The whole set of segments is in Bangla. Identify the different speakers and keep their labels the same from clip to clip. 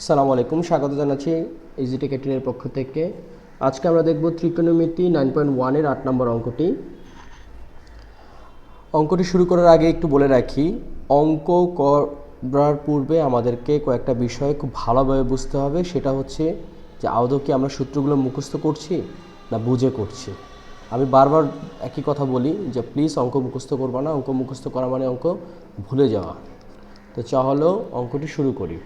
Speaker 1: আসসালামু আলাইকুম, স্বাগত জানাচ্ছি ইজিটেক এর পক্ষ থেকে। আজকে আমরা দেখব ত্রিকোণমিতি 9.1 এর 8 নম্বর অঙ্কটি শুরু করার আগে একটু বলে রাখি, অঙ্ক করার পূর্বে আমাদেরকে কয়েকটা বিষয় খুব ভালোভাবে বুঝতে হবে। সেটা হচ্ছে যে আদৌ কি আমরা সূত্রগুলো মুখস্থ করছি না বুঝে করছি। আমি বারবার একই কথা বলি যে প্লিজ অঙ্ক মুখস্থ করবা না, অঙ্ক মুখস্থ করা মানে অঙ্ক ভুলে যাওয়া। তো চলো অঙ্কটি শুরু করি।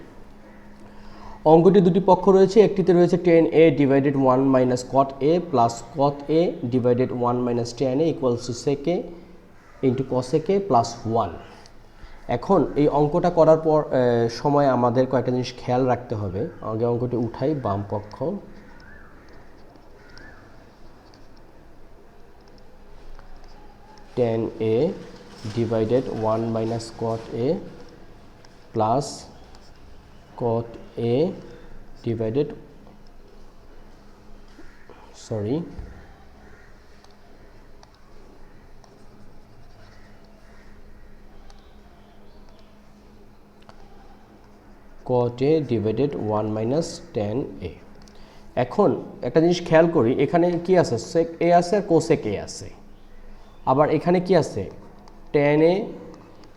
Speaker 1: অঙ্কটি দুটি পক্ষ রয়েছে, একটিতে রয়েছে tan a divided 1 minus cot a plus cot a divided 1 minus tan a equals to sec a into cosec a plus 1। এখন এই অঙ্কটা করার পর সময় আমাদের কয়েকটা জিনিস খেয়াল রাখতে হবে। আগে অঙ্কটি উঠাই, বাম পক্ষ। tan a divided 1 minus cot a plus cot a divided cot a divided 1 minus tan a। এখন একটা জিনিস খেয়াল করি, এখানে কি আছে, sec a আছে আর cosec a আছে, আবার এখানে কি আছে, tan a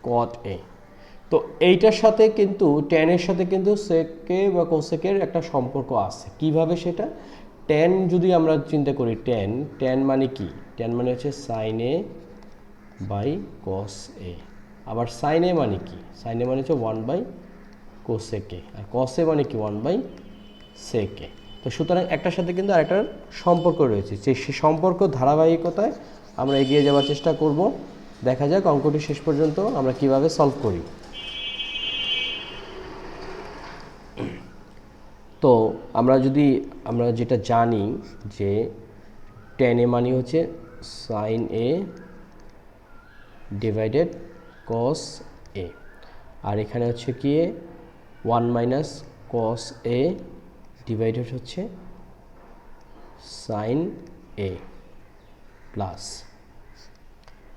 Speaker 1: cot a। তো এইটার সাথে কিন্তু tan এর সাথে কিন্তু sec a বা cosec এর একটা সম্পর্ক আছে। কিভাবে সেটা, tan যদি আমরা চিন্তা করি, tan মানে কি, tan মানে হচ্ছে sin a by cos a। আবার sin a মানে কি, sin a মানে হচ্ছে 1 বাই cosec a, আর cos a মানে কি 1 বাই sec a। তো সুতরাং একটার সাথে কিন্তু আরেকটার সম্পর্ক রয়েছে, যে সে সম্পর্ক ধারাবাহিকতায় আমরা এগিয়ে যাওয়ার চেষ্টা করব। দেখা যাক অঙ্কটি শেষ পর্যন্ত আমরা কিভাবে সলভ করি। তো আমরা যেটা জানি যে tan a মানে হচ্ছে sin a divided cos a, আর এখানে হচ্ছে কি 1 মাইনাস cos a ডিভাইডেড হচ্ছে sin a plus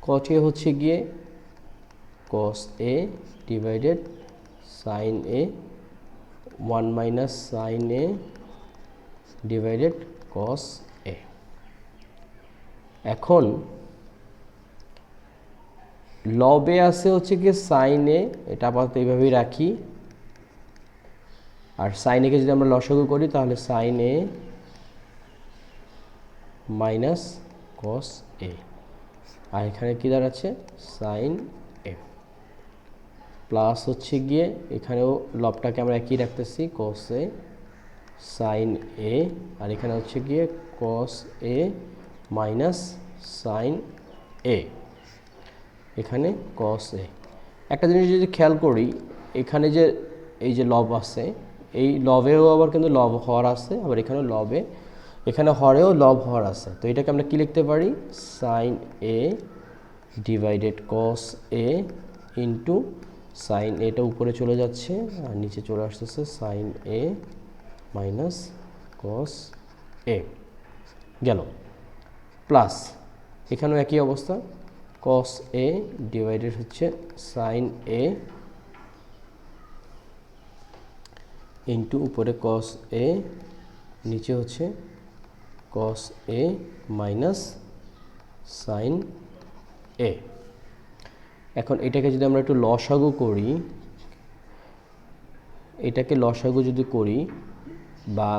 Speaker 1: cot a হচ্ছে গিয়ে cos a divided sin a 1 minus sin a divided cos a। এখন লবে আছে হচ্ছে কি sin a, এটা আপাতত এইভাবেই রাখি। আর sin a কে যদি আমরা লসাগু করি তাহলে sin a minus cos a, আর এখানে কি দাঁড়াচ্ছে sin a প্লাস হচ্ছে গিয়ে এখানেও লবটাকে আমরা একই রাখতেছি cos a sin a, আর এখানে হচ্ছে গিয়ে cos a minus sin a, এখানে cos a। একটা জিনিস যদি খেয়াল করি, এখানে যে এই যে লব আছে, এই লবেও আবার কিন্তু লব হর আছে, আবার এখানেও লবে, এখানে হরেও লব হর আছে। তো এটাকে আমরা কি লিখতে পারি, sin a divided cos a into sin এটা উপরে চলে যাচ্ছে আর নিচে চলে আসতেছে sin a minus cos a গেল, প্লাস এখানেও একই অবস্থা, cos a ডিভাইডেড হচ্ছে sin a ইন্টু উপরে cos a, নিচে হচ্ছে cos a minus sin a। এখন এটাকে যদি আমরা একটু লসাগু করি, এটাকে লসাগু যদি করি, বা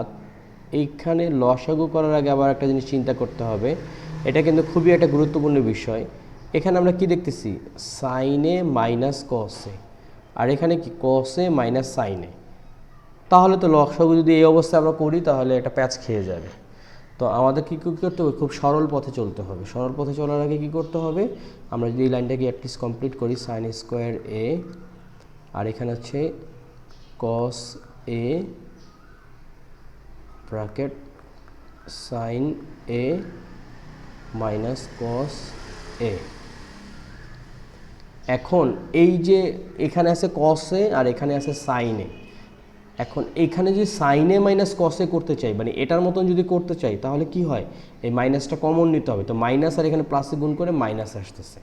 Speaker 1: এইখানে লসাগু করার আগে আবার একটা জিনিস চিন্তা করতে হবে, এটা কিন্তু খুবই একটা গুরুত্বপূর্ণ বিষয়। এখানে আমরা কি দেখতেছি, sin a minus cos a, আর এখানে কি cos a minus sin a। তাহলে তো লসাগু যদি এই অবস্থায় আমরা করি তাহলে এটা প্যাচ খেয়ে যাবে। তো আমাদের কী করতে হবে, খুব সরল পথে চলতে হবে। সরল পথে চলার আগে কী করতে হবে, আমরা যদি এই লাইনটাকে অ্যাটলিস্ট কমপ্লিট করি, sin স্কোয়ার a, আর এখানে হচ্ছে cos a bracket sin a minus cos a। এখন এই যে এখানে আছে cos a আর এখানে আছে sin a, এখন এইখানে যদি sin a minus cos a করতে চাই, মানে এটার মতন যদি করতে চাই, তাহলে কি হয়, এই মাইনাসটা কমন নিতে হবে। তো মাইনাস আর এখানে প্লাসে গুণ করে মাইনাস আসতেছে,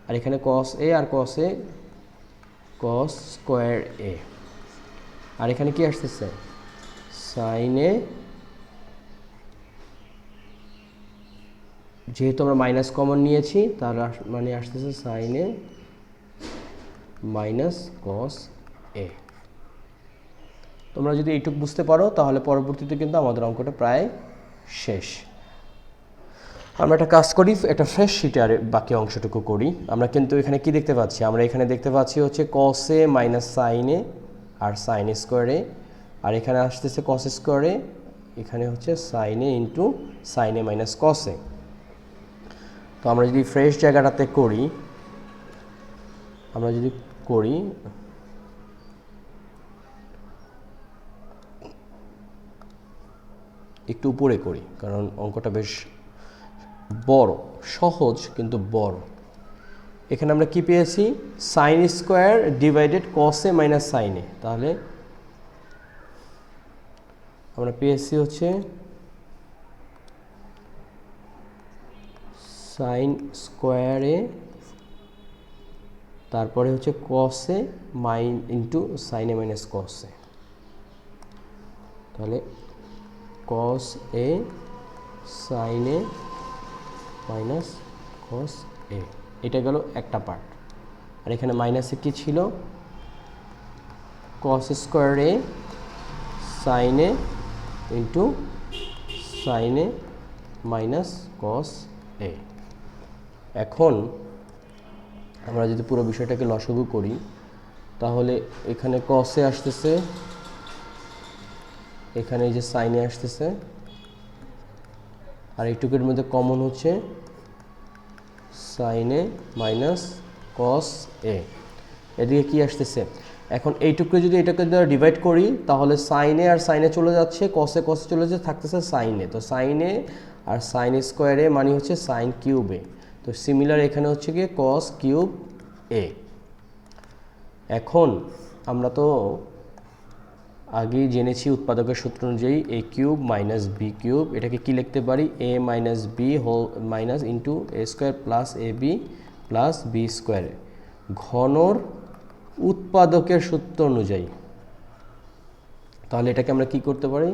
Speaker 1: আর এখানে cos a আর cos a cos square a আর এখানে কি আসতেছে সাইন এ, যেহেতু আমরা মাইনাস কমন নিয়েছি তার মানে আসতেছে সাইন এ মাইনাস কস এ। তোমরা যদি এইটুকু বুঝতে পারো তাহলে পরবর্তীতে কিন্তু আমাদের অঙ্কটা প্রায় শেষ। আমরা একটা কাজ করি, একটা ফ্রেশ শিটে আর বাকি অংশটুকু করি। আমরা কিন্তু এখানে কি দেখতে পাচ্ছি, আমরা এখানে দেখতে পাচ্ছি হচ্ছে কস এ minus sine A R sign square a, আর এখানে আসতেছে কস স্কোয়ার এ, এখানে হচ্ছে sine A into sign a minus cos এ। তো আমরা যদি ফ্রেশ জায়গাটাতে করি, আমরা যদি করি একটু উপরে করি, কারণ অঙ্কটা বেশ বড়, সহজ কিন্তু বড়। এখানে আমরা কি পেয়েছি, সাইন স্কোয়ার ডিভাইডেড কস এ মাইনাস সাইন এ, তাহলে আমরা পেয়েছি হচ্ছে সাইন স্কোয়ার এ, তারপরে হচ্ছে কস এ mine into sign a minus cos এ, তাহলে কস এ সাইন এ মাইনাস কস এ, এটা গেল একটা পার্ট। আর এখানে মাইনাসে কি ছিল, কস square A sine A into sign a minus cos এ। এখন আমরা যদি পুরো বিষয়টাকে লসাগু করি, তাহলে এখানে কস এ আসতেছে, এখানে এই যে সাইন এ আসতেছে, আর এইটুকুর মধ্যে কমন হচ্ছে সাইন এ মাইনাস কস এ, এদিকে কি আসতেছে, এখন এইটুকু যদি এটাকে দ্বারা ডিভাইড করি তাহলে সাইন এ আর সাইন এ চলে যাচ্ছে, কস এ চলে যাচ্ছে, থাকতেছে সাইন এ। তো sign A R sign square a মানে হচ্ছে সাইন কিউব এ, তো সিমিলার এখানে হচ্ছে গিয়ে কস কিউব এ। এখন আমরা তো আগেই জেনেছি উৎপাদকের সূত্র অনুযায়ী a cube minus b cube, এটাকে কি লিখতে পারি, a minus b whole minus into a square plus a b plus B square, ঘনর উৎপাদকের সূত্র অনুযায়ী। তাহলে এটাকে আমরা কি করতে পারি,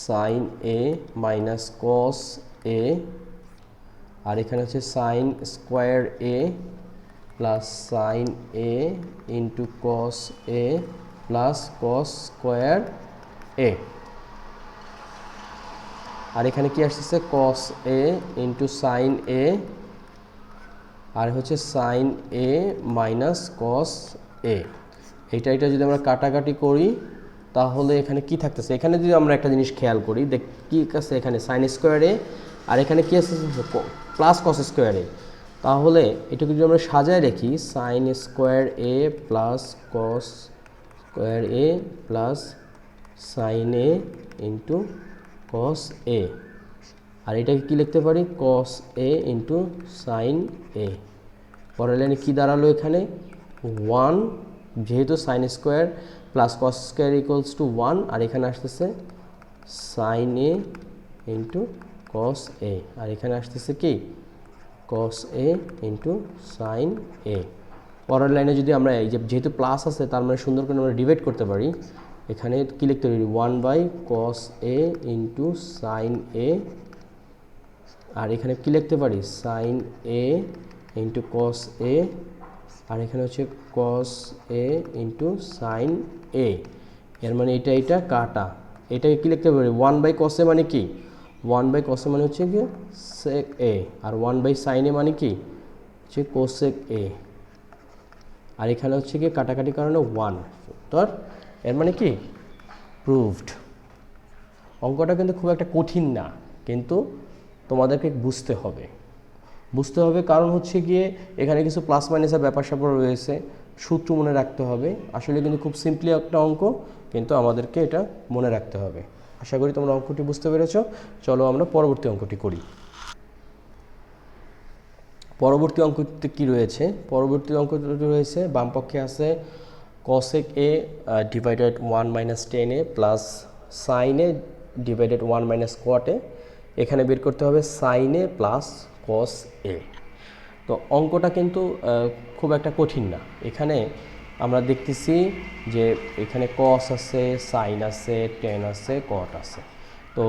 Speaker 1: সাইন এ মাইনাস কস এ, আর এখানে হচ্ছে sine square a plus sign A into cos A plus cos square a, আর এখানে কি আসতেছে কস এ ইন্টু সাইন এ, আর হচ্ছে সাইন এ মাইনাস কস এ। এটা যদি আমরা কাটাকাটি করি তাহলে এখানে কি থাকতেছে, এখানে যদি আমরা একটা জিনিস খেয়াল করি, দেখ কি আছে, এখানে সাইন স্কোয়ার এ আর এখানে কি আছে প্লাস কস স্কোয়ার এ, তাহলে এটাকে যদি আমরা সাজায় রাখি, sign square a plus cos square a plus sign A into cos এ, আর এটাকে কি লিখতে পারি, কস এ ইন্টু সাইন এ। পরের লাইনে কী দাঁড়ালো, এখানে 1, যেহেতু sine square plus cos square equals to 1, আর এখানে আসতেছে সাইন এ ইন্টু কস এ, আর এখানে আসতেছে কি কস এ ইন্টু সাইন এ। পরের লাইনে যদি আমরা এই যেহেতু প্লাস আছে তার মানে সুন্দর করে আমরা ডিভাইড করতে পারি, এখানে কি লিখতে পারি, 1 কস এ ইন্টু সাইন এ, আর এখানে কি লিখতে পারি, সাইন এ ইন্টু কস এ, আর এখানে হচ্ছে কস এ ইন্টু সাইন এ, এর মানে এটা কাটা, এটাকে কি লিখতে পারি, 1 কস এ মানে কি, 1 কস এ মানে হচ্ছে কি সেক এ, আর 1 সাইন এ মানে কি হচ্ছে কোসেক এ, আর এখানে হচ্ছে কি কাটাকাটি কারণে 1, তোর এর মানে কি প্রুভড। অঙ্কটা কিন্তু খুব একটা কঠিন না, কিন্তু তোমাদেরকে বুঝতে হবে কারণ হচ্ছে গিয়ে এখানে কিছু প্লাস মাইনাসের ব্যাপার স্যাপার রয়েছে, সূত্র মনে রাখতে হবে। আসলে কিন্তু খুব সিম্পলি একটা অঙ্ক, কিন্তু আমাদেরকে এটা মনে রাখতে হবে। আশা করি তোমরা অঙ্কটি বুঝতে পেরেছো। চলো আমরা পরবর্তী অঙ্কটি করি। পরবর্তী অঙ্কটি কি রয়েছে, পরবর্তী অঙ্কটি রয়েছে বাম পক্ষে আছে কসেক এ ডিভাইডেড 1 মাইনাস টেন এ প্লাস সাইন এ ডিভাইডেড 1 মাইনাস কোয়াট এ, এখানে বের করতে হবে সাইন এ প্লাস কস এ। তো অঙ্কটা কিন্তু খুব একটা কঠিন না, এখানে আমরা দেখতেছি যে এখানে কস আছে, সাইন আছে, টেন আছে, কট আছে। তো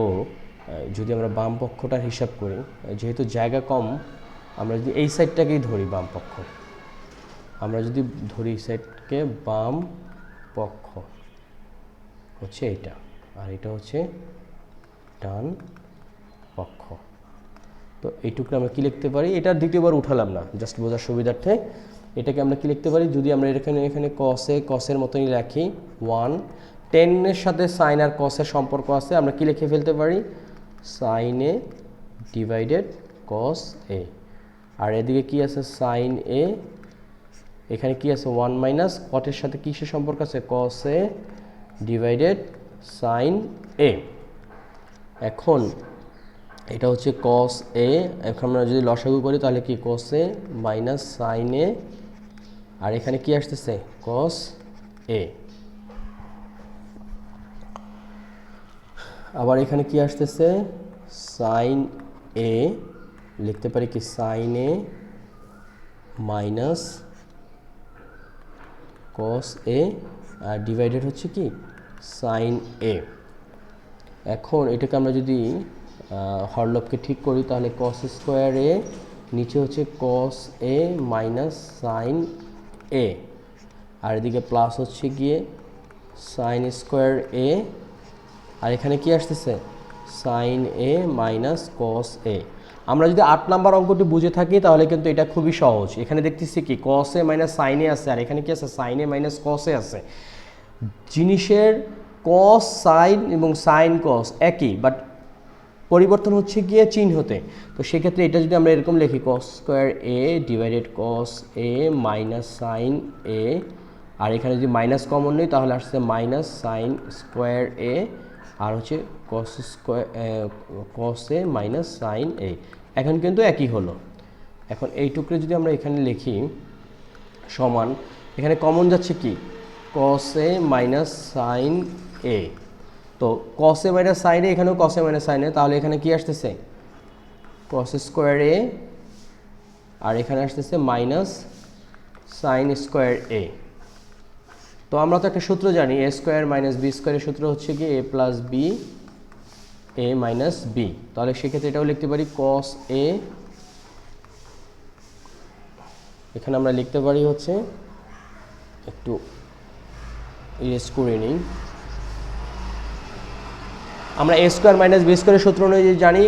Speaker 1: যদি আমরা বাম পক্ষটার হিসাব করি, যেহেতু জায়গা কম, আমরা যদি এই সাইডটাকেই ধরি বাম পক্ষ, আমরা যদি ধরি সাইডকে বাম পক্ষ হচ্ছে এটা, আর এটা হচ্ছে ডান পক্ষ। তো এইটুকু আমরা কি লিখতে পারি, এটা দ্বিতীয়বার উঠালাম না, জাস্ট বোঝার সুবিধার্থে এটাকে আমরা কি লিখতে পারি, যদি আমরা এখানে কসের মতনই রাখি 1, টেনের সাথে সাইন আর কসের সম্পর্ক আছে, আমরা কি লিখে ফেলতে পারি, সাইন এ ডিভাইডেড কস এ। আর এদিকে কি আছে, সাইন এ, এখানে কি আছে 1 মাইনাস কটের সাথে কিসের সম্পর্ক আছে, কস এ ডিভাইডেড সাইন এ। এখন এটা হচ্ছে কস এ, এখন আমরা যদি লসাগু করি তাহলে কি কস এ মাইনাস সাইন এ, আর এখানে কি আসতেছে কস এ, আবার এখানে কি আসতেছে সাইন এ, লিখতে পারি কি সাইন এ মাইনাস কস এ, আর ডিভাইডেড হচ্ছে কি সাইন এ। এখন এটাকে আমরা যদি হরলবকে ঠিক করি তাহলে কস স্কোয়ার এ, নিচে হচ্ছে কস এ মাইনাস সাইন এ, আর এদিকে প্লাস হচ্ছে গিয়ে সাইন স্কোয়ার এ, আর এখানে কি আসতেছে সাইন এ মাইনাস কস এ। আমরা যদি 8 নাম্বার অঙ্কটি বুঝে থাকি তাহলে কিন্তু এটা খুবই সহজ। এখানে দেখতেছি কি কস এ মাইনাস সাইন এ আছে, আর এখানে কি আছে সাইন এ মাইনাস কস এ আছে। জিনিসের কস সাইন এবং সাইন কস একই, বাট পরিবর্তন হচ্ছে গিয়ে চিহ্নতে। তো সেক্ষেত্রে এটা যদি আমরা এরকম লিখি কস square A divided cos A minus sine এ, আর এখানে যদি মাইনাস কমন নেই তাহলে আসছে মাইনাস সাইন স্কোয়ার এ, আর হচ্ছে কস স্কোয়ার কস এ মাইনাস সাইন এ। এখন কিন্তু একই হলো। এখন এইটুকু যদি আমরা এখানে লিখি সমান, এখানে কমন যাচ্ছে কি কস এ মাইনাস সাইন এ। তো কস এ মাইনাস সাইন এ, এখানেও কস এ মাইনাস সাইন এ, তাহলে এখানে কি আসতেছে কস স্কোয়ার এ, আর এখানে আসতেছে মাইনাস সাইন স্কোয়ার এ। তো আমরা তো একটা সূত্র জানি, এ স্কোয়ার মাইনাস বি স্কোয়ারের সূত্র হচ্ছে কি এ plus B A minus B. তাহলে সেক্ষেত্রে এটাও লিখতে পারি কস এ, এখানে আমরা লিখতে পারি হচ্ছে একটু ইরেজ করে নিই, আমরা এ স্কোয়ার মাইনাস বি স্কোয়ারের সূত্র অনুযায়ী জানি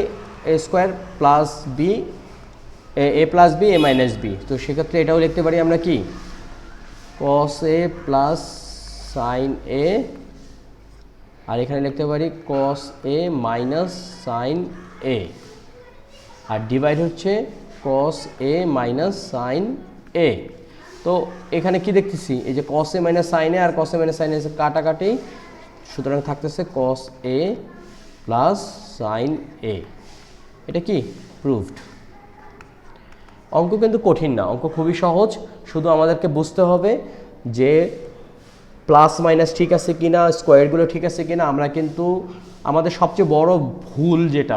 Speaker 1: এ square plus B A plus B A minus B. তো সেক্ষেত্রে এটাও লিখতে পারি আমরা কি কস এ প্লাস সাইন এ, আর এখানে লিখতে পারি কস এ মাইনাস সাইন এ, আর ডিভাইড হচ্ছে কস এ মাইনাস সাইন এ। তো এখানে কি দেখতেছি, এই যে কস এ মাইনাস সাইন এ আর কস এ মাইনাস সাইন এ কাটাকাটি, সুতরাং থাকতেছে কস এ প্লাস সাইন এ। এটা কি প্রুভড। অঙ্ক কিন্তু কঠিন না, অঙ্ক খুবই সহজ, শুধু আমাদেরকে বুঝতে হবে যে প্লাস মাইনাস ঠিক আছে কিনা, স্কোয়ারগুলো ঠিক আছে কিনা। আমরা কিন্তু আমাদের সবচেয়ে বড় ভুল যেটা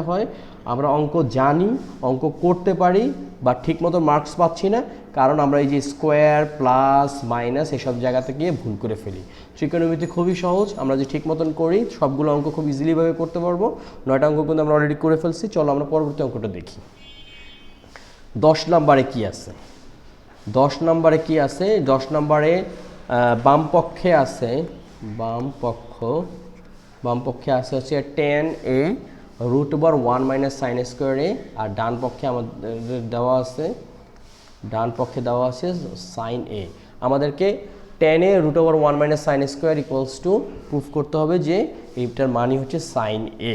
Speaker 1: হয়, আমরা অঙ্ক জানি, অঙ্ক করতে পারি, বা ঠিকমতো মার্কস পাচ্ছি না, কারণ আমরা এই যে স্কোয়ার প্লাস মাইনাস এসব জায়গাতে গিয়ে ভুল করে ফেলি। ত্রিকোণমিতি খুবই সহজ, আমরা যদি ঠিক মতন করি সবগুলো অঙ্ক খুব ইজিলিভাবে করতে পারবো। 9টা অঙ্ক কিন্তু আমরা অলরেডি করে ফেলছি। চলো আমরা পরবর্তী অঙ্কটা দেখি। 10 নম্বরে কি আছে, 10 নম্বরে বাম পক্ষে আছে হচ্ছে tan a root over 1 minus sine square a, আর ডান পক্ষে আমাদের দেওয়া আছে সাইন এ। আমাদেরকে tan a root over 1 minus sine square equals to proof করতে হবে যে এইটার মানই হচ্ছে সাইন এ।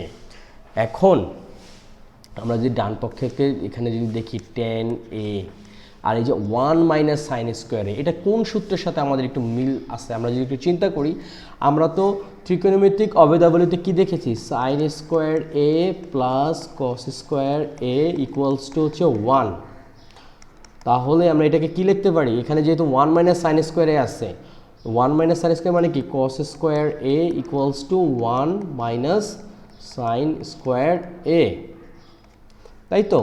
Speaker 1: এখন আমরা যদি ডান পক্ষকে এখানে যদি দেখি tan a, আর এই যে 1 মাইনাস সাইন স্কোয়ার এ, এটা কোন সূত্রের সাথে আমাদের একটু মিল আছে আমরা যদি একটু চিন্তা করি। আমরা তো ত্রিকোণমিতিক অভেদাবলিতে কি দেখেছি, sign square a plus cos square a equals to হচ্ছে 1। তাহলে আমরা এটাকে কি লিখতে পারি, এখানে যেহেতু 1 মাইনাস সাইন স্কোয়ার এ আছে, 1 মাইনাস সাইন স্কোয়ার মানে কি cos square a equals to 1 minus sine square a, তাই তো।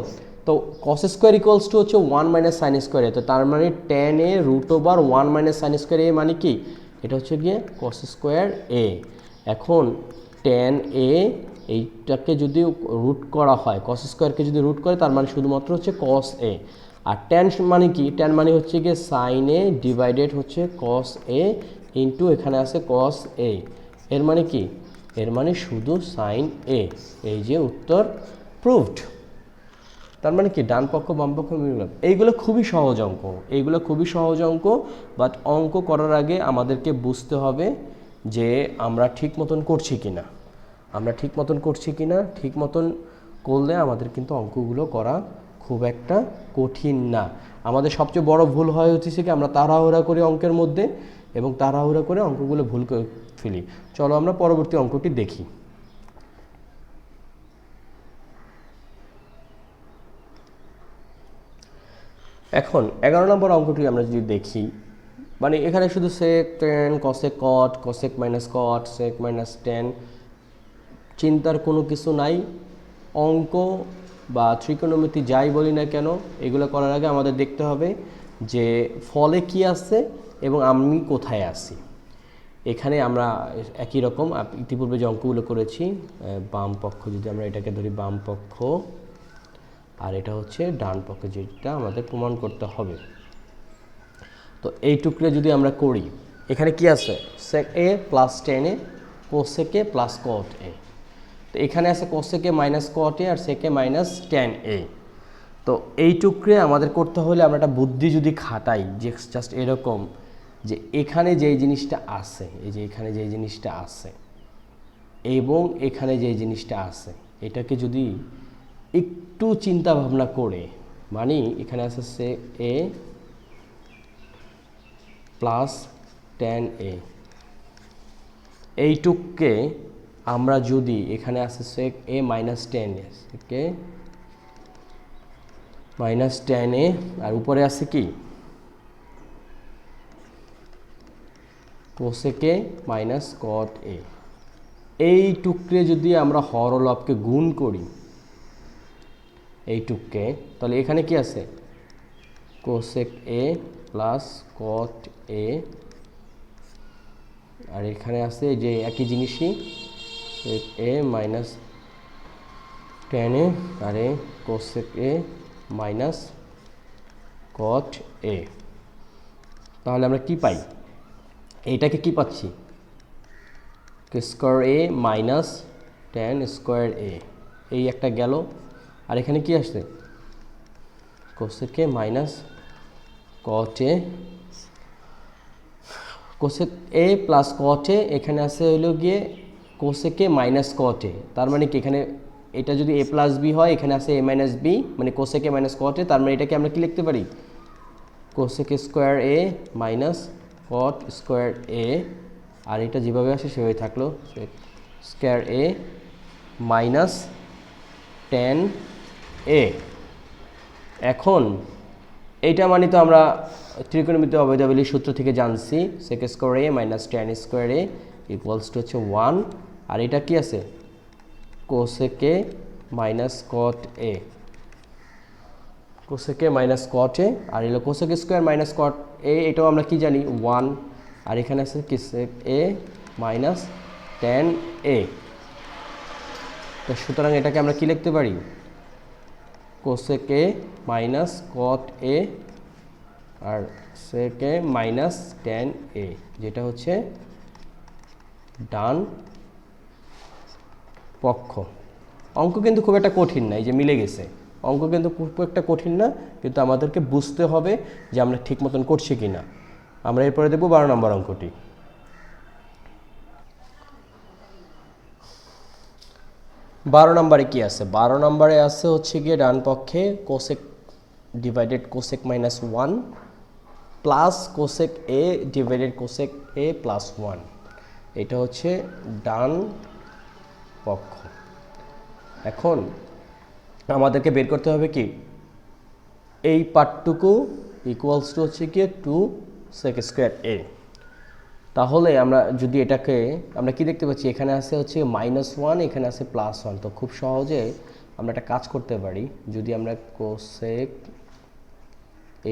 Speaker 1: তো কস স্কোয়ার ইকুয়ালস টু হচ্ছে 1 মাইনাস সাইন স্কোয়ার এ, তো তার মানে tan a root over 1 minus sine square a মানে কি, এটা হচ্ছে গিয়ে কস স্কোয়ার এ। এখন টেন এ এইটাকে যদি রুট করা হয়, কস স্কোয়ারকে যদি রুট করে তার মানে শুধুমাত্র হচ্ছে কস এ। আর টেন মানে কি, টেন মানে হচ্ছে গিয়ে সাইন এ ডিভাইডেড হচ্ছে কস এ ইন্টু এখানে আছে কস এ। এর মানে কি, এর মানে শুধু সাইন এ। এই যে উত্তর প্রুভড। তার মানে কি ডান পক্ষ বাম পক্ষ মিললাম। এইগুলো খুবই সহজ অঙ্ক, এইগুলো খুবই সহজ অঙ্ক, বাট অঙ্ক করার আগে আমাদেরকে বুঝতে হবে যে আমরা ঠিক মতন করছি কিনা, আমরা ঠিক মতন করছি কিনা। ঠিক মতন করলে আমাদের কিন্তু অঙ্কগুলো করা খুব একটা কঠিন না। আমাদের সবচেয়ে বড় ভুল হয় হচ্ছে কি, আমরা তাড়াহুড়া করি অঙ্কের মধ্যে এবং তাড়াহুড়া করে অঙ্কগুলো ভুল করে ফেলি। চলো আমরা পরবর্তী অঙ্কটি দেখি। এখন 11 নম্বর অঙ্কটি আমরা যদি দেখি, মানে এখানে শুধু sec tan cosec cot, cosec minus cot, sec minus tan, চিন্তার কোনো কিছু নাই। অঙ্ক বা ত্রিকোণমিতি যাই বলি না কেন, এগুলো করার আগে আমাদের দেখতে হবে যে ফলে কি আছে এবং আমি কোথায় আছি। এখানে আমরা একই রকম ইতিপূর্বে যে অঙ্কগুলো করেছি, বাম পক্ষ যদি আমরা এটাকে ধরি বাম পক্ষ, আর এটা হচ্ছে ডান পক্ষে, যেটা আমাদের প্রমাণ করতে হবে। তো এই টুকরে যদি আমরা করি, এখানে কি আছে sec a plus tan a cosec a plus cot a. তো এখানে আছে cosec a minus cot a আর sec a minus tan a. তো এই টুকরে আমাদের করতে হলে আমরা একটা বুদ্ধি যদি খাটাই, যে জাস্ট এরকম যে এখানে যেই জিনিসটা আছে, এই যে এখানে যেই জিনিসটা আছে এবং এখানে যেই জিনিসটা আছে, এটাকে যদি একটু চিন্তা ভাবনা করে, মানে এখানে আছে সে এ প্লাস টেন এ, এইটুককে আমরা যদি এখানে আছে সেক এ মাইনাস টেন এ, সেকে মাইনাস টেন এ, আর উপরে আছে কি কোসেকে মাইনাস কট এ। এই টুকরে যদি আমরা হর ও লবকে গুণ করি এইটুককে, তাহলে এখানে কি আছে cosec a plus cot a, আর এখানে আছে যে একই জিনিসই sec a minus tan a আর a cosec a minus cot a. তাহলে আমরা কি পাই, এইটাকে কি পাচ্ছি square a minus tan square a, এই একটা গেল। আর এখানে কি আসছে cosec a minus cot a, cosec a plus cot a, এখানে আছে হলো গিয়ে কোসেক এ মাইনাস কট এ। তার মানে কি এখানে এটা যদি এ প্লাস বি হয়, এখানে আছে এ মাইনাস বি, মানে কোসেক এ মাইনাস কট এ। তার মানে এটাকে আমরা কি লিখতে পারি cosec square a minus cot square a, আর এটা যেভাবে আসে সেভাবে থাকলো স্কোয়ার এ মাইনাস টেন এ। এখন এইটা মানে তো আমরা ত্রিকোণমিতি অবৈধাবলীর সূত্র থেকে জানছি sec square a minus tan square a equals to হচ্ছে 1, আর এটা কি আছে cosec a minus cot a, cosec a minus cot a, আর এলো cosec square minus cot a, এটাও আমরা কি জানি 1, আর এখানে আছে কি সেক এ মাইনাস টেন এ। তো সুতরাং এটাকে আমরা কি লিখতে পারি cosec a minus cot a আর sec a minus tan a, যেটা হচ্ছে ডান পক্ষ। অঙ্ক কিন্তু খুব একটা কঠিন না, এই যে মিলে গেছে। অঙ্ক কিন্তু খুব একটা কঠিন না, কিন্তু আমাদেরকে বুঝতে হবে যে আমরা ঠিক মতন করছি কি না। আমরা এরপরে দেখব 12 নম্বর অঙ্কটি। 12 নম্বরে কি আছে, 12 নম্বরে আছে হচ্ছে গিয়ে ডান পক্ষে cosec divided cosec minus 1 plus cosec A divided cosec a plus 1, এটা হচ্ছে ডান পক্ষ। এখন আমাদেরকে বের করতে হবে কি এই পার্টটুকু ইকুয়ালস টু হচ্ছে কি 2 সেক স্কোয়ার এ। তাহলে আমরা যদি এটাকে আমরা কি দেখতে পাচ্ছি, এখানে আছে হচ্ছে -1, এখানে আছে +1, তো খুব সহজে আমরা একটা কাজ করতে পারি, যদি আমরা কোসেক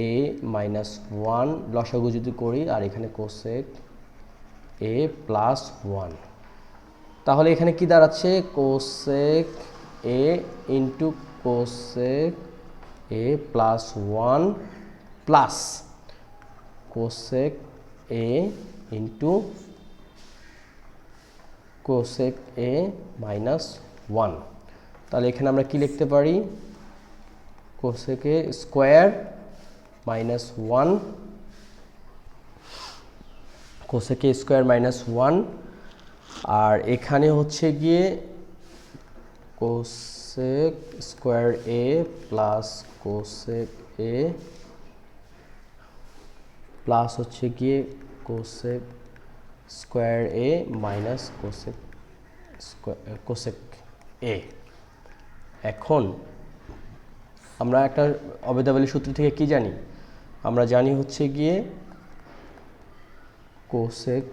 Speaker 1: এ মাইনাস ওয়ান লসাগু যদি করি আর এখানে কোসেক এ প্লাস ওয়ান, তাহলে এখানে কি দাঁড়াচ্ছে cosec a into cosec a plus one plus cosec a into cosec a minus one. তাহলে এখানে আমরা কি লিখতে পারি, cosec a square minus one, cosec a square minus one, আর এখানে হচ্ছে গিয়ে cosec square a plus cosec a plus হচ্ছে গিয়ে cosec square a minus cosec a. এখন আমরা একটা অবেদাবলী সূত্র থেকে কি জানি, আমরা জানি হচ্ছে গিয়ে cosec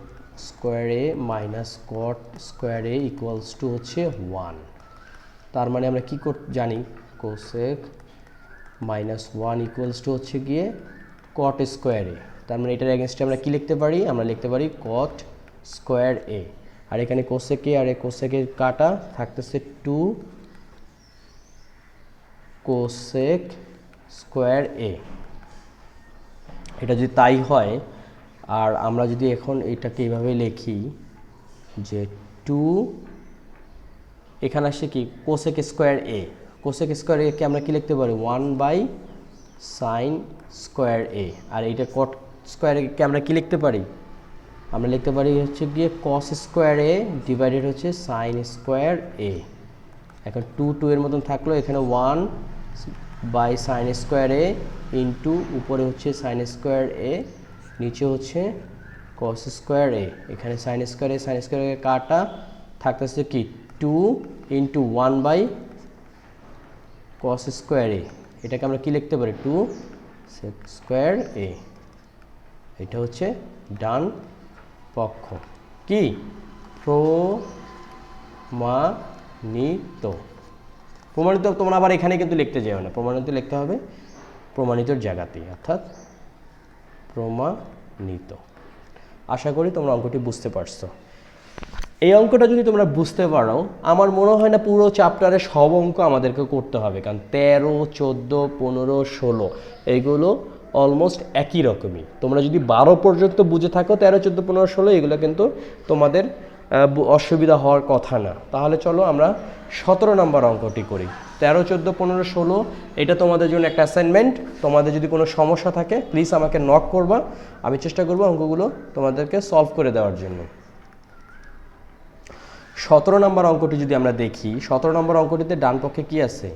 Speaker 1: square a minus cot square a equals to হচ্ছে ওয়ান। তার মানে আমরা কি জানি, cosec minus one equals to হচ্ছে গিয়ে কট স্কোয়ার এ। তার মানে এটার এগেনস্টে আমরা কি লিখতে পারি, আমরা লিখতে পারি কট স্কোয়ার এ, আর এখানে কোসেক এ আর কোসেকের কাটা থাকতেছে টু কোসেক স্কোয়ার এ। এটা যদি তাই হয়, আর আমরা যদি এখন এটাকে এইভাবে লিখি যে টু, এখানে আসছে কি কোসেক স্কোয়ার এ, কোসেক স্কোয়ার এ কে আমরা কি লিখতে পারি one by sine square a, আর এইটা কট স্কোয়ার কে আমরা কি লিখতে পারি, আমরা লিখতে পারি হচ্ছে গিয়ে কস স্কোয়ার এ ডিভাইডেড হচ্ছে সাইন স্কোয়ার এ। এখন টু টু এর মতন থাকলো, এখানে one by sine square A into উপরে হচ্ছে সাইন স্কোয়ার এ, নিচে হচ্ছে কস স্কোয়ার এ, এখানে সাইন স্কোয়ার এ কাটা থাকতেছে কি two into one by cos square a, এটাকে আমরা কি লিখতে পারি টু সেক স্কোয়ার এ। এটা হচ্ছে ডান পক্ষ কি প্রমাণিত। প্রমাণিত তোমরা আবার এখানে কিন্তু লিখতে যাও না, প্রমাণিত লিখতে হবে প্রমাণিতর জায়গাতেই, অর্থাৎ প্রমাণিত। আশা করি তোমরা অঙ্কটি বুঝতে পারছো। এই অঙ্কটা যদি তোমরা বুঝতে পারো, আমার মনে হয় না পুরো চ্যাপ্টারে সব অঙ্ক আমাদেরকে করতে হবে, কারণ 13, 14, 15, 16 এইগুলো অলমোস্ট একই রকমই। তোমরা যদি 12 পর্যন্ত বুঝে থাকো, 13, 14, 15, 16 এগুলো কিন্তু তোমাদের অসুবিধা হওয়ার কথা না। তাহলে চলো আমরা 17 নম্বর অঙ্কটি করি। 13, 14, 15, 16 এটা তোমাদের জন্য একটা অ্যাসাইনমেন্ট। তোমাদের যদি কোনো সমস্যা থাকে প্লিজ আমাকে নক করবা, আমি চেষ্টা করবো অঙ্কগুলো তোমাদেরকে সলভ করে দেওয়ার জন্য। 17 নম্বর অঙ্কটি যদি আমরা দেখি, 17 নম্বর অঙ্কটিতে ডান পক্ষে কি আছে,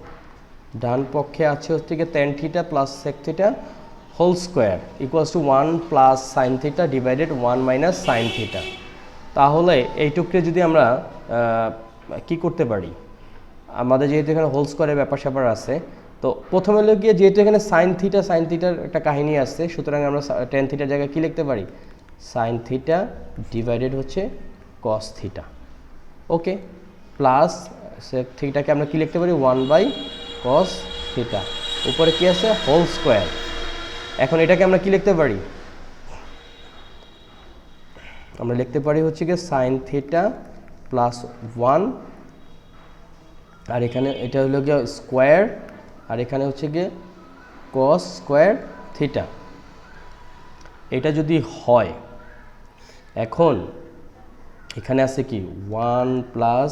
Speaker 1: ডান পক্ষে আছে হচ্ছে কি tan theta plus sec theta whole square equals to 1 plus sine theta divided 1 minus sine theta. তাহলে এইটুকুকে যদি আমরা কি করতে পারি, আমাদের যেহেতু এখানে হোল স্কোয়ারের ব্যাপার স্যাপার আছে, তো প্রথমে গিয়ে যেহেতু এখানে সাইন থিটার একটা কাহিনী আছে, সুতরাং আমরা tan থিটার জায়গায় কি লিখতে পারি সাইন থিটা ডিভাইডেড হচ্ছে কস থিটা। ওকে, প্লাস sec থিটাকে আমরা কি লিখতে পারি 1 বাই কস থিটা, উপরে কি আছে হোল স্কোয়ার। এখন এটাকে আমরা কি লিখতে পারি, আমরা লিখতে পারি হচ্ছে গিয়ে সাইন থিটা প্লাস 1, আর এখানে এটা হলো গিয়ে স্কোয়ার, আর এখানে হচ্ছে গিয়ে কস স্কোয়ার থিটা। এটা যদি হয়, এখন এখানে আছে কি 1 প্লাস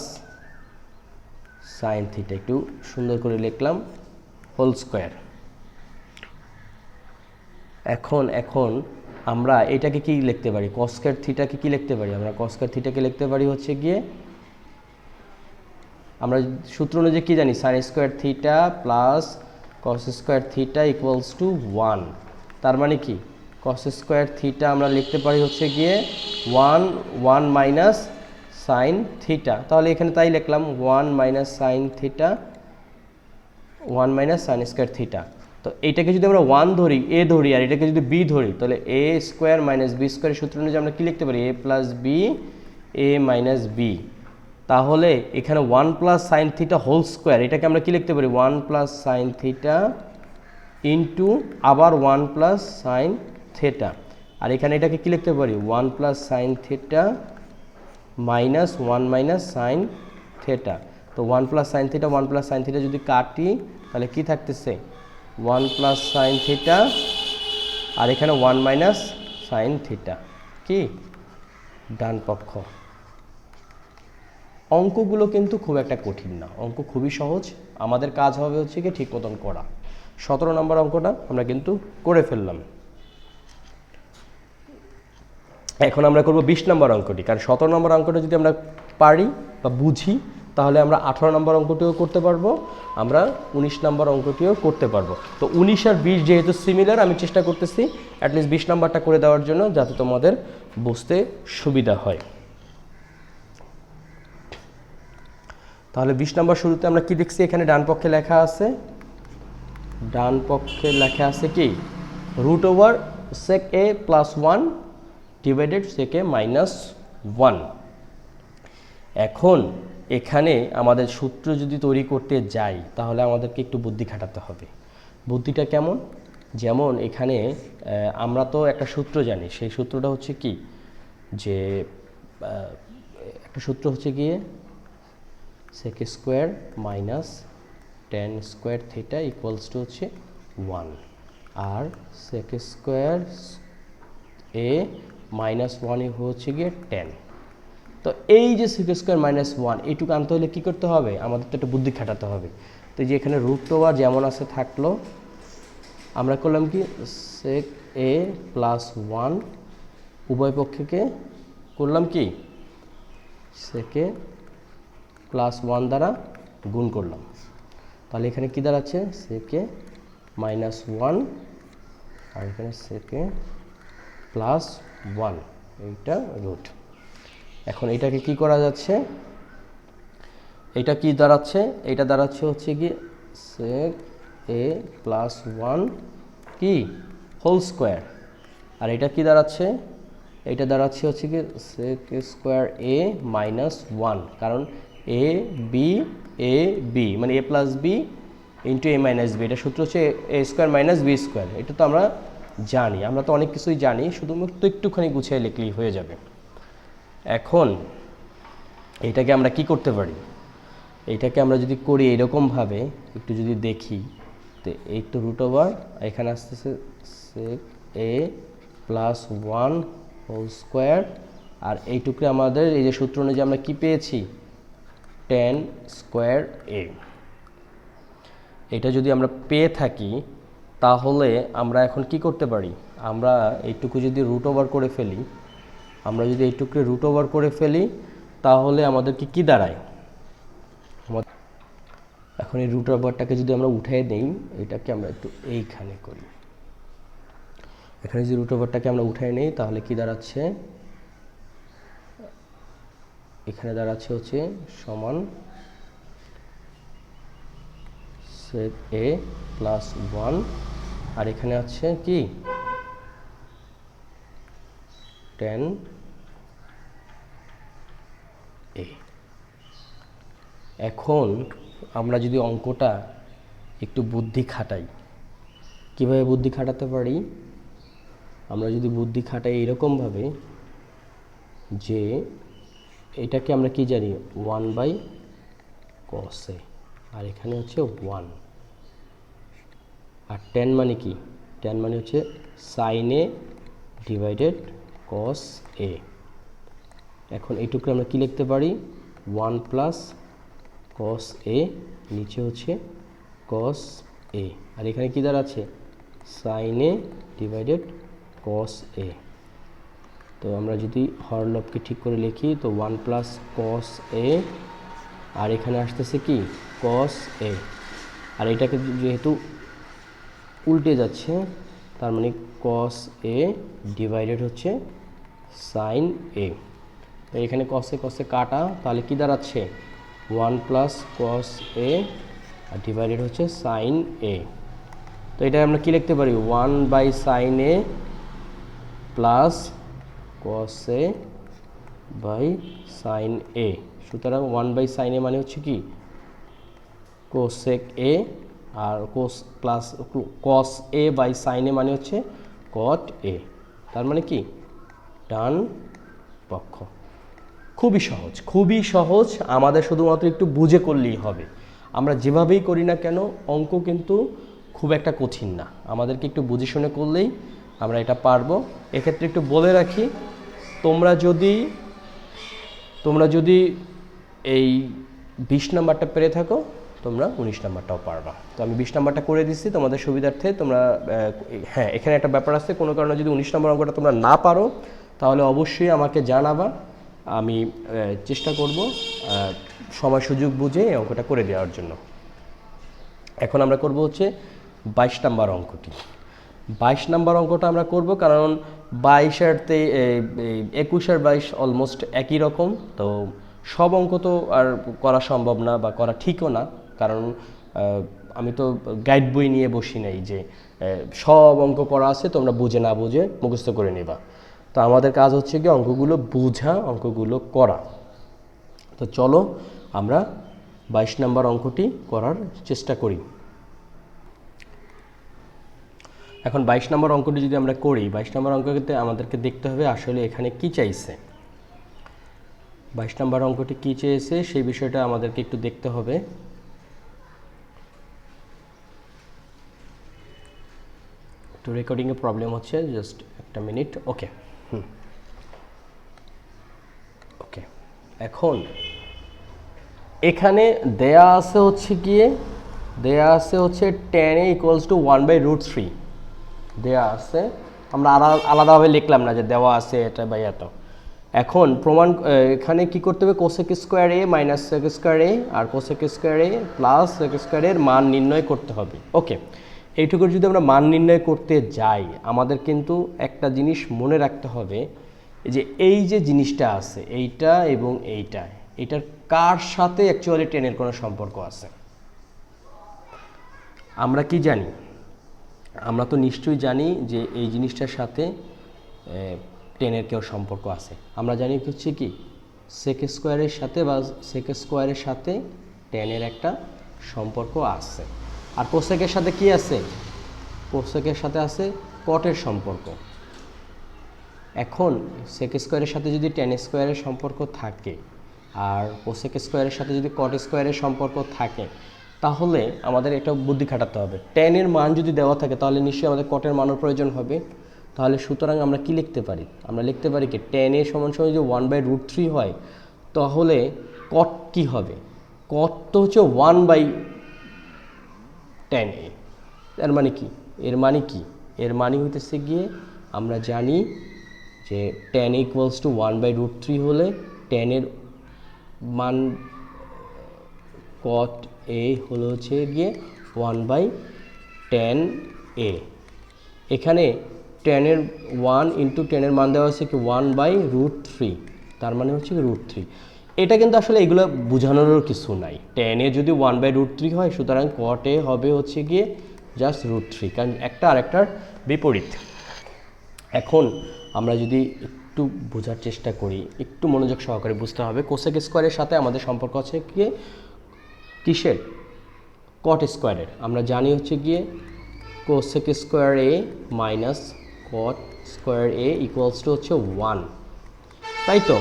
Speaker 1: সাইন থিটা, একটু সুন্দর করে লিখলাম হোল স্কোয়ার। এখন আমরা এটাকে কি লিখতে পারি, কস স্কয়ার থিটাকে কি লিখতে পারি, আমরা কস স্কয়ার থিটাকে লিখতে পারি হচ্ছে গিয়ে, আমরা সূত্র অনুযায়ী কি জানি sine square theta plus cos square theta equals to 1। তার মানে কি কস স্কোয়ার থিটা আমরা লিখতে পারি হচ্ছে গিয়ে 1 মাইনাস সাইন থিটা। তাহলে এখানে তাই লিখলাম 1 minus sine theta 1 minus sine square theta. তো এইটাকে যদি আমরা 1 ধরি, এ ধরি, আর এটাকে যদি বি ধরি, তাহলে এ স্কোয়ার মাইনাস বি স্কোয়ারের সূত্র অনুযায়ী আমরা কি লিখতে পারি A plus B A minus B তাহলে এখানে 1 plus sine theta whole square, এটাকে আমরা কি লিখতে পারি 1 প্লাস সাইন থিটা ইন্টু আবার 1 প্লাস সাইন থিটা, আর এখানে এটাকে কি লিখতে পারি 1 plus sine theta minus 1 minus sine theta. তো 1 plus sine theta 1 plus sine theta যদি কাটি তাহলে কি থাকতেছে 1 প্লাস সাইন থিটা, আর এখানে 1 মাইনাস সাইন থিটা, কি ডান পক্ষ। অঙ্কগুলো কিন্তু খুব একটা কঠিন না, অঙ্ক খুবই সহজ। আমাদের কাজ হবে হচ্ছে কি ঠিক মতন করা। 17 নম্বর অঙ্কটা আমরা কিন্তু করে ফেললাম। এখন আমরা করব 20 নম্বর অঙ্কটি, কারণ 17 নম্বর অঙ্কটা যদি আমরা পারি বা বুঝি তাহলে আমরা 18 নম্বর অঙ্কটিও করতে পারবো, আমরা 19 নম্বর অঙ্কটিও করতে পারবো। তো 19 আর 20 যেহেতু সিমিলার, আমি চেষ্টা করতেছি অ্যাটলিস্ট 20 নম্বরটা করে দেওয়ার জন্য, যাতে তোমাদের বুঝতে সুবিধা হয়। তাহলে 20 নম্বর শুরুতে আমরা কি দেখছি, এখানে ডান পক্ষে লেখা আছে, ডান পক্ষে লেখা আছে কি root over sec a plus 1 divided sec a minus 1। এখন এখানে আমাদের সূত্র যদি তৈরি করতে যাই তাহলে আমাদেরকে একটু বুদ্ধি খাটাতে হবে। বুদ্ধিটা কেমন, যেমন এখানে আমরা তো একটা সূত্র জানি, সেই সূত্রটা হচ্ছে কি যে একটা সূত্র হচ্ছে গিয়ে sec square minus tan square theta equals to হচ্ছে 1, আর সেক স্কোয়ার এ মাইনাস 1 হচ্ছে গিয়ে 10। তো এই যে সেক স্কোয়ার মাইনাস 1 এইটুকু আনতে হলে কী করতে হবে, আমাদের তো একটা বুদ্ধি খাটাতে হবে। তো যে এখানে রুট ওভার যেমন আছে থাকলো, আমরা করলাম কি সেক এ প্লাস 1 উভয় পক্ষকে করলাম কি সেকে প্লাস 1 দ্বারা গুণ করলাম, তাহলে এখানে কী দাঁড়াচ্ছে সেকে মাইনাস 1 আর এখানে সেকে প্লাস 1, এইটা রুট। এখন এটাকে কি করা যাচ্ছে, এটা কি দাঁড়াচ্ছে, এটা দাঁড়াচ্ছে হচ্ছে কি সেক এ প্লাস 1 কি হোল স্কোয়ার, আর এটা কি দাঁড়াচ্ছে, এটা দাঁড়াচ্ছে হচ্ছে কি সেক স্কোয়ার এ মাইনাস 1, কারণ এ বি মানে এ প্লাস বি ইন্টু এ মাইনাস বি, এটা সূত্র হচ্ছে A square minus B square. এটা তো আমরা জানি, আমরা তো অনেক কিছুই জানি, শুধুমাত্র একটুখানি গুছিয়ে লিখলেই হয়ে যাবে। এখন এইটাকে আমরা কি করতে পারি, এইটাকে আমরা যদি করি এরকমভাবে একটু যদি দেখি, তো এই তো রুট ওভার এখানে আসতেছে সেক এ প্লাস 1 হোল স্কোয়ার, আর এইটুকু আমাদের এই যে সূত্র অনুযায়ী আমরা কি পেয়েছি 10 স্কোয়ার এ। এটা যদি আমরা পেয়ে থাকি তাহলে আমরা এখন কি করতে পারি, আমরা এইটুকু যদি রুট ওভার করে ফেলি, আমরা যদি এইটুকু রুট ওভার করে ফেলি তাহলে আমাদেরকে কি দাঁড়ায়, এখন এই রুট ওভারটাকে যদি আমরা উঠিয়ে দেই, এটাকে আমরা একটু এইখানে করি, এখানে যদি রুট ওভারটাকে আমরা উঠিয়ে নেই তাহলে কি দাঁড়াচ্ছে, এখানে দাঁড়াচ্ছে হচ্ছে সমান সেক এ প্লাস 1, আর এখানে আছে কি 10 এ। এখন আমরা যদি অঙ্কটা একটু বুদ্ধি খাটাই, কিভাবে বুদ্ধি খাটাতে পারি, আমরা যদি বুদ্ধি খাটাই এরকমভাবে যে এটাকে আমরা কি জানি 1/cos এ, আর এখানে হচ্ছে 1, আর 10 মানে কি 10 মানে হচ্ছে সাইন এ ডিভাইডেড cos এ। এখন এইটুকু আমরা কি লিখতে পারি 1 প্লাস cos এ, নিচে হচ্ছে cos এ, আর এখানে কি দাঁড়াচ্ছে সাইন এ ডিভাইডেড cos এ। তো আমরা যদি হরলবকে ঠিক করে লিখি তো 1 প্লাস cos এ, আর এখানে আসতেছে কি cos এ, আর এটাকে যেহেতু উল্টে যাচ্ছে তার মানে cos এ ডিভাইডেড হচ্ছে সাইন এ। তো এখানে cos এ কাটা, তাহলে কি দাঁড়াচ্ছে 1 প্লাস cos এ আর ডিভাইডেড হচ্ছে সাইন এ। তো এটা আমরা কি লিখতে পারি 1/sin A plus cos A by sin A সুতরাং 1/sin a মানে হচ্ছে কি কোসেক এ, আর cos a by sin a মানে হচ্ছে cot a। তার মানে কি ডান পক্ষ। খুবই সহজ, খুবই সহজ, আমাদের শুধুমাত্র একটু বুঝে করলেই হবে। আমরা যেভাবেই করি না কেন অঙ্ক কিন্তু খুব একটা কঠিন না, আমাদেরকে একটু বুঝে শুনে করলেই আমরা এটা পারবো। এক্ষেত্রে একটু বলে রাখি, তোমরা যদি এই 20 নাম্বারটা পেরে থাকো তোমরা 19 নাম্বারটাও পারবা। তো আমি 20 নাম্বারটা করে দিচ্ছি তোমাদের সুবিধার্থে। তোমরা হ্যাঁ, এখানে একটা ব্যাপার আছে, কোনো কারণে যদি 19 নম্বর অঙ্কটা তোমরা না পারো তাহলে অবশ্যই আমাকে জানাবা, আমি চেষ্টা করব সময় সুযোগ বুঝে এই অঙ্কটা করে দেওয়ার জন্য। এখন আমরা করব হচ্ছে 22 নাম্বার অঙ্কটি। 22 নাম্বার অঙ্কটা আমরা করব কারণ 22 আর 21 আর 22 অলমোস্ট একই রকম। তো সব অঙ্ক তো আর করা সম্ভব না বা করা ঠিকও না, কারণ আমি তো গাইড বই নিয়ে বসি নাই যে সব অঙ্ক করা আছে তোমরা বুঝে না বুঝে মুখস্থ করে নেবা। তো আমাদের কাজ হচ্ছে কি অঙ্কগুলো বোঝা, অঙ্কগুলো করা। তো চলো আমরা 22 নাম্বার অঙ্কটি করার চেষ্টা করি। এখন 22 নম্বর অঙ্কটি যদি আমরা করি, 22 নম্বর অঙ্কতে আমাদেরকে দেখতে হবে আসলে এখানে কি চাইছে। 22 নম্বর অঙ্কটি কি চেয়েছে সেই বিষয়টা আমাদেরকে একটু দেখতে হবে। তো রেকর্ডিংয়ে প্রবলেম হচ্ছে, জাস্ট একটা মিনিট। ওকে ওকে, এখন এখানে দেয়া আছে হচ্ছে tan a = 1/√3 দেয়া আছে। আমরা আলাদাভাবে লিখলাম না যে দেওয়া আছে এটা বা এত। এখন প্রমাণ এখানে কি করতে হবে, cosec square a minus sec square a আর cosec square a plus sec square এর মান নির্ণয় করতে হবে। ওকে, এইটুকুর যদি আমরা মান নির্ণয় করতে যাই আমাদের কিন্তু একটা জিনিস মনে রাখতে হবে যে এই যে জিনিসটা আছে এইটা এবং এটার কার সাথে অ্যাকচুয়ালি টেনের কোনো সম্পর্ক আছে। আমরা কি জানি, আমরা তো নিশ্চয়ই জানি যে এই জিনিসটার সাথে টেনের কেউ সম্পর্ক আছে। আমরা জানি হচ্ছে কি সেক স্কোয়ারের সাথে বা সেক স্কোয়ারের সাথে টেনের একটা সম্পর্ক আছে। আর কোসেকের সাথে কি আছে, কোসেকের সাথে আছে কটের সম্পর্ক। এখন সেক স্কোয়ারের সাথে যদি টেন স্কোয়ারের সম্পর্ক থাকে আর কোসেক স্কোয়ারের সাথে যদি কট স্কোয়ারের সম্পর্ক থাকে, তাহলে আমাদের একটা বুদ্ধি খাটাতে হবে। টেনের মান যদি দেওয়া থাকে তাহলে নিশ্চয়ই আমাদের কটের মানের প্রয়োজন হবে। তাহলে সুতরাং আমরা কি লিখতে পারি, আমরা লিখতে পারি কি tan a সমান যদি 1/√3 হয় তাহলে কট কি হবে, কট তো হচ্ছে 1/tan a। এর মানে কি, এর মানে হইতেছে গিয়ে আমরা জানি যে tan a = 1/√3 হলে tan এর মান cot a হলো হচ্ছে গিয়ে 1/tan a। এখানে tan এর 1 × tan এর মান দেওয়া আছে কি 1/√3, তার মানে হচ্ছে √3। এটা কিন্তু আসলে এগুলো বোঝানোরও কিছু নাই। tan a যদি 1/√3 হয় সুতরাং cot a হবে হচ্ছে গিয়ে জাস্ট √3, কারণ একটা আরেকটার বিপরীত। এখন আমরা যদি একটু বোঝার চেষ্টা করি, একটু মনোযোগ সহকারে বুঝতে হবে। কোসেক স্কোয়ারের সাথে আমাদের সম্পর্ক আছে গিয়ে কিসের, কট স্কোয়ারের। আমরা জানি হচ্ছে গিয়ে cosec square a minus cot square a = হচ্ছে 1, তাই তো।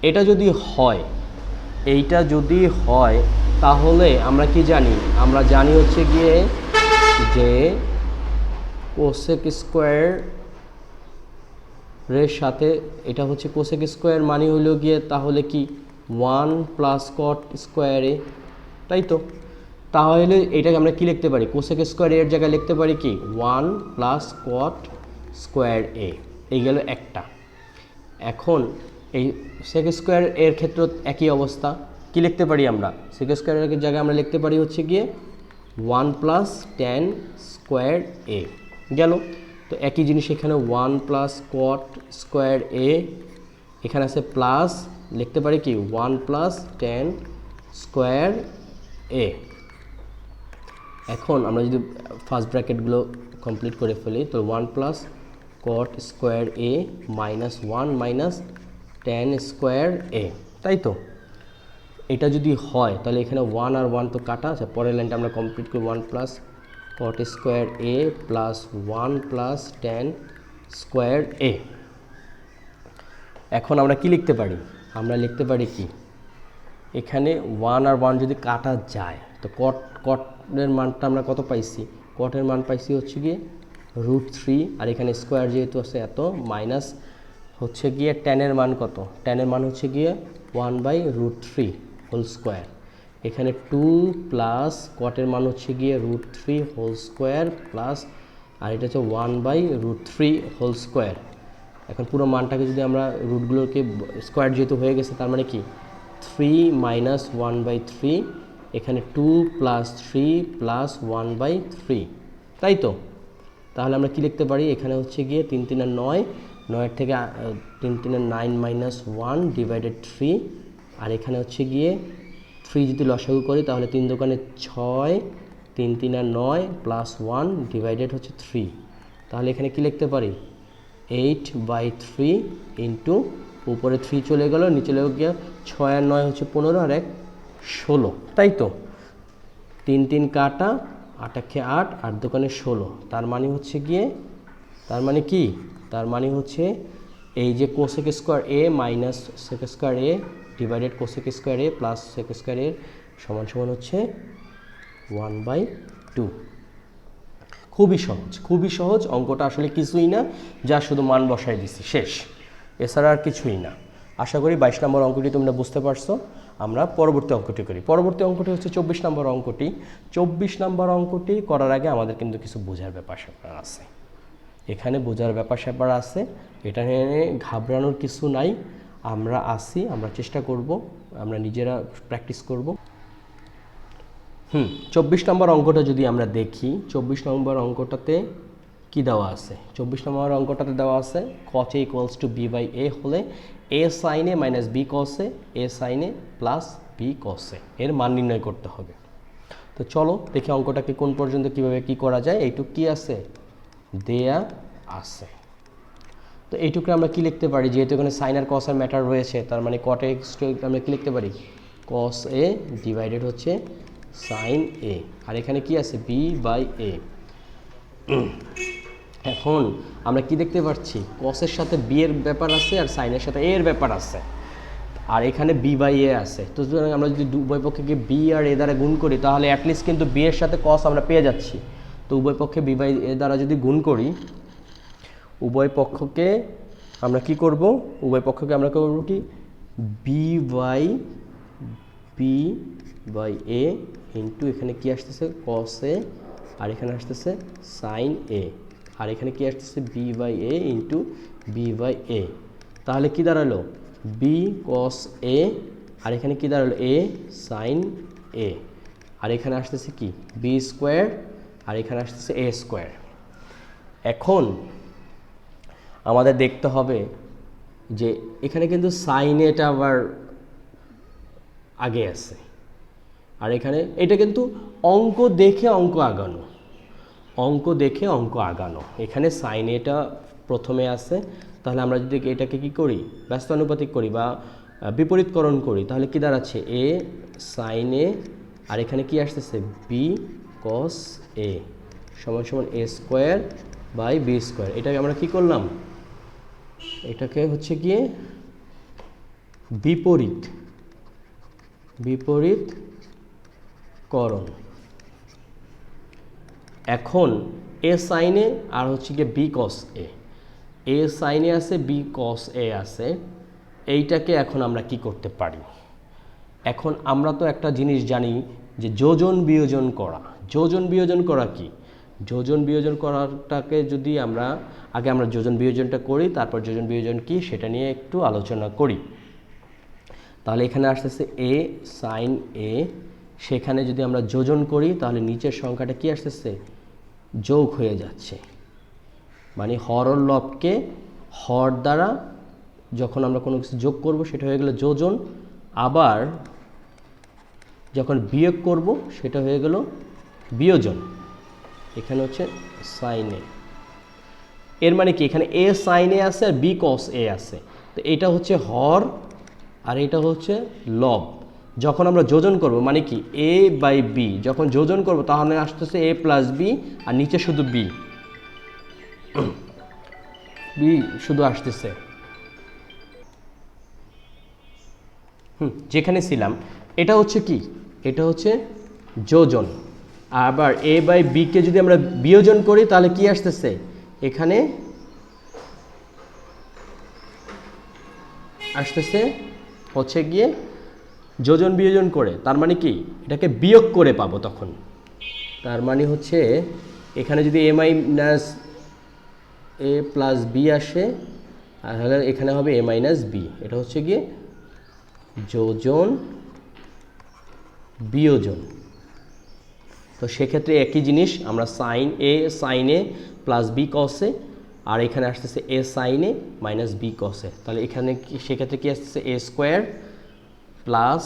Speaker 1: এটা যদি হয়, এইটা যদি হয় তাহলে আমরা কি জানি, আমরা জানি হচ্ছে গিয়ে যে কোসেক স্কোয়ারের সাথে এটা হচ্ছে কোসেক স্কোয়ার মানে হলো গিয়ে তাহলে কি 1 + কট স্কোয়ার a, তাই তো। তাহলে এটাকে আমরা কি লিখতে পারি, কোসেক স্কোয়ার এর জায়গায় লিখতে পারি কি 1 + কট স্কোয়ার a, এই গেল একটা। এখন এই সেক স্কোয়ার এর ক্ষেত্রে একই অবস্থা, কি লিখতে পারি আমরা, সেক স্কোয়ারের জায়গায় আমরা লিখতে পারি হচ্ছে গিয়ে 1 + tan স্কোয়ার a গেল। তো একই জিনিস এখানে 1 + কট স্কোয়ার a, এখানে আছে প্লাস, লিখতে পারি কি 1 + tan স্কোয়ার a। এখন আমরা যদি ফার্স্ট ব্র্যাকেটগুলো কমপ্লিট করে ফেলি তো 1 + cot square a - 1 - tan square a, তাই তো। এটা যদি হয় তাহলে এখানে 1 আর 1 তো কাটা আছে, পরের লাইনটা আমরা কমপ্লিট করি। 1 plus cot square a plus 1 plus tan square A. এখন আমরা কি লিখতে পারি? আমরা লিখতে পারি কি, এখানে 1 আর 1 যদি কাটা যায় তো কটের মানটা আমরা কত পাইছি? কটের মান পাইছি হচ্ছে গিয়ে √3, আর এখানে স্কোয়ার যেহেতু আছে এত, মাইনাস হচ্ছে গিয়ে ট্যানের মান কত? ট্যানের মান হচ্ছে গিয়ে 1/√3 হোল স্কোয়ার। এখানে 2 প্লাস কটের মান হচ্ছে গিয়ে √3 হোল স্কোয়ার প্লাস, আর এটা হচ্ছে 1/√3 হোল স্কোয়ার। এখন পুরো মানটাকে যদি আমরা রুটগুলোকে স্কোয়ার যেহেতু হয়ে গেছে, তার মানে কি 3 মাইনাস 1/3, এখানে 2 প্লাস 3 প্লাস 1/3, তাই তো? তাহলে আমরা কি লিখতে পারি? এখানে হচ্ছে গিয়ে 3 3 9, 9 থেকে 3 3 9 মাইনাস 1 ডিভাইডেড 3, আর এখানে হচ্ছে গিয়ে 3 যদি লসাগু করি তাহলে 3 দোকানে 6, 3 3 9 প্লাস 1 ডিভাইডেড হচ্ছে 3। তাহলে এখানে কি লিখতে পারি? 8/3 ইন্টু উপরে 3 চলে গেল, নিচে লেগে গিয়ে 6 আর 9 হচ্ছে 15 আর 1 16, তাই তো? 3 3 কাটা, 8 1 8, 8 দোকানে 16, তার মানে হচ্ছে গিয়ে, তার মানে কি, তার মানে হচ্ছে এই যে cosec square a minus sec square A divided cosec square a plus sec square এর সমান সমান হচ্ছে 1/2। খুবই সহজ, খুবই সহজ। অঙ্কটা আসলে কিছুই না, যা শুধু মান বসাই দিছি, শেষ, এছাড়া আর কিছুই না। আশা করি 22 নম্বর অঙ্কটি তোমরা বুঝতে পারছো। আমরা পরবর্তী অঙ্কটি করি। পরবর্তী অঙ্কটি হচ্ছে 24 নম্বর অঙ্কটি। 24 নম্বর অঙ্কটি করার আগে আমাদের কিন্তু কিছু বোঝার ব্যাপার স্যাপার আছে। এখানে বোঝার ব্যাপার স্যাপার আছে, এটা নিয়ে ঘাবড়ানোর কিছু নাই। আমরা আসি, আমরা চেষ্টা করব, আমরা নিজেরা প্র্যাকটিস করব। 24 নম্বর অঙ্কটা যদি আমরা দেখি, 24 নম্বর অঙ্কটাতে কি দেওয়া আছে? 24 নম্বর অঙ্কটাতে দেওয়া আছে cos a equals to b/a হলে a sin a minus b cos a, a sin a plus b cos a এর মান নির্ণয় করতে হবে। তো চলো দেখি অঙ্কটাকে কোন পর্যন্ত কিভাবে কি করা যায়। এইটুক কি আছে? দেয়া আছে। তো এইটুকু আমরা কি লিখতে পারি? যেহেতু এখানে sin আর cos আর ম্যাটার রয়েছে, তার মানে cot a আমরা কি লিখতে পারি? cos a ডিভাইডেড হচ্ছে sin a, আর এখানে কি আছে? b/a। এখন আমরা কি দেখতে পাচ্ছি? cos এর সাথে b এর ব্যাপার আছে আর sin এর সাথে a এর ব্যাপার আছে, আর এখানে b/a আছে। তো সুতরাং আমরা যদি উভয় পক্ষকে b আর a দ্বারা গুণ করি তাহলে অ্যাটলিস্ট কিন্তু b এর সাথে cos আমরা পেয়ে যাচ্ছি। তো উভয় পক্ষে b/a দ্বারা যদি গুণ করি, উভয় পক্ষকে আমরা কি করব? উভয় পক্ষকে আমরা করব কি b/a ইন্টু এখানে কি আসতেছে? cos a, আর এখানে আসতেছে sin a, আর এখানে কি আসতেছে? b/a into b/a। তাহলে কি দাঁড়ালো? b cos a, আর এখানে কি দাঁড়ালো? a sin a, আর এখানে আসতেছে কি? b স্কোয়ার, আর এখানে আসতেছে a স্কোয়ার। এখন আমাদের দেখতে হবে যে এখানে কিন্তু sin এটা আবার আগে আছে, আর এখানে এটা কিন্তু অঙ্ক দেখে অঙ্ক আগানো, অঙ্ক দেখে অঙ্ক আগানো। এখানে sin এটা প্রথমে আছে, তাহলে আমরা যদি এটাকে কি করি? ব্যস্তানুপাতিক করি বা বিপরীতকরণ করি, তাহলে কি দাঁড়াচ্ছে? a sin a, আর এখানে কি আসতেছে? b cos a সমান সমান a square by b square. এটাকে আমরা কি করলাম? এটাকে হচ্ছে গিয়ে বিপরীতকরণ। এখন a sin a আর হচ্ছে গিয়ে b cos a, a sin a আছে, b cos a আছে। এইটাকে এখন আমরা কি করতে পারি? এখন আমরা তো একটা জিনিস জানি যে যোজন বিয়োজন করা। যোজন বিয়োজন করা কি? যোজন বিয়োজন করাটাকে যদি আমরা আগে আমরা যোজন বিয়োজনটা করি, তারপর যোজন বিয়োজন কি সেটা নিয়ে একটু আলোচনা করি। তাহলে এখানে আসতেছে a sin a, সেখানে যদি আমরা যোজন করি তাহলে নিচের সংখ্যাটা কি আসতেছে? যোগ হয়ে যাচ্ছে, মানে হর ও লবকে হর দ্বারা যখন আমরা কোনো কিছু যোগ করব সেটা হয়ে গেল যোজন, আবার যখন বিয়োগ করব সেটা হয়ে গেল বিয়োজন। এখানে হচ্ছে sin a, এর মানে কি? এখানে a sin a আছে আর b cos a আছে। তো এটা হচ্ছে হর আর এটা হচ্ছে লব, যখন আমরা যোজন করব মানে কি a বাই b যখন যোজন করব তাহলে আসতেছে a প্লাস b আর নিচে শুধু b b শুধু আসতেছে যেখানে ছিলাম এটা হচ্ছে কি এটা হচ্ছে যোজন আবার a বাই b কে যদি আমরা বিয়োজন করি তাহলে কি আসতেছে এখানে আসতেছে হচ্ছে গিয়ে যোজন বিয়োজন করে তার মানে কি এটাকে বিয়োগ করে পাবো তখন তার মানে হচ্ছে এখানে যদি a minus a plus b আসে তাহলে এখানে হবে a মাইনাস b এটা হচ্ছে গিয়ে যোজন বিয়োজন তো সেক্ষেত্রে একই জিনিস আমরা সাইন এ প্লাস বি কসে আর এখানে আসতেছে এ সাইন এ মাইনাস বি কসে তাহলে এখানে সেক্ষেত্রে কি আসতেছে এ স্কোয়ার প্লাস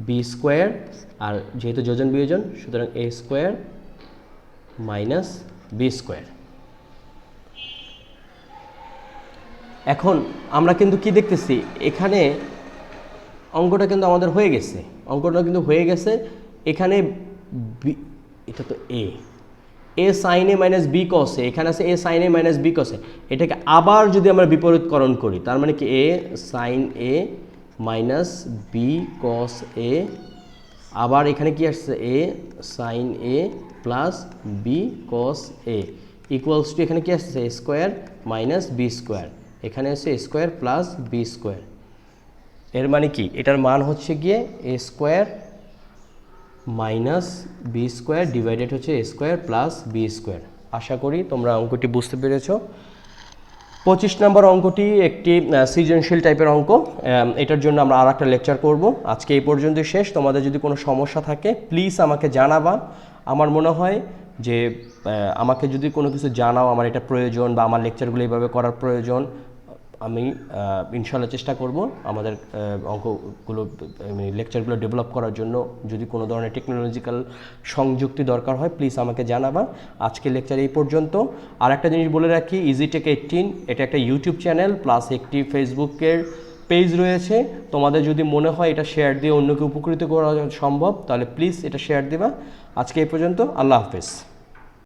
Speaker 1: বি স্কোয়ার আর যেহেতু যোজন বিয়োজন সুতরাং এ স্কোয়ার মাইনাস বি স্কোয়ার এখন আমরা কিন্তু কি দেখতেছি এখানে অঙ্কটা কিন্তু আমাদের হয়ে গেছে এখানে এটা তো a sine a minus b কসে এখানে আছে a sine a minus b কসে এটাকে আবার যদি আমরা বিপরীতকরণ করি তার মানে কি a sine a minus b cos a আবার এখানে কি আসছে a sine a plus b cos a equals to এখানে কি আসছে a square minus B square এখানে আছে a square plus B square এর মানে কি এটার মান হচ্ছে গিয়ে এ square minus B square divided হচ্ছে A square plus B square আশা করি তোমরা অঙ্কটি বুঝতে পেরেছো 25 নম্বর অঙ্কটি একটি সৃজনশীল টাইপের অঙ্ক এটার জন্য আমরা আর একটা লেকচার করব আজকে এই পর্যন্তই শেষ তোমাদের যদি কোনো সমস্যা থাকে প্লিজ আমাকে জানাবা আমার মনে হয় যে আমাকে যদি কোনো কিছু জানাও আমার এটা প্রয়োজন বা আমার লেকচারগুলো এইভাবে করার প্রয়োজন আমি ইনশাআল্লাহ চেষ্টা করব আমাদের অঙ্কগুলো লেকচারগুলো ডেভেলপ করার জন্য যদি কোনো ধরনের টেকনোলজিক্যাল সংযুক্তি দরকার হয় প্লিজ আমাকে জানাবা আজকে লেকচার এই পর্যন্ত আর একটা জিনিস বলে রাখি ইজিটেক 18 এটা একটা ইউটিউব চ্যানেল প্লাস একটি ফেসবুকের পেজ রয়েছে তোমাদের যদি মনে হয় এটা শেয়ার দিয়ে অন্যকে উপকৃত করা সম্ভব তাহলে প্লিজ এটা শেয়ার দিবা আজকে এই পর্যন্ত আল্লাহ হাফেজ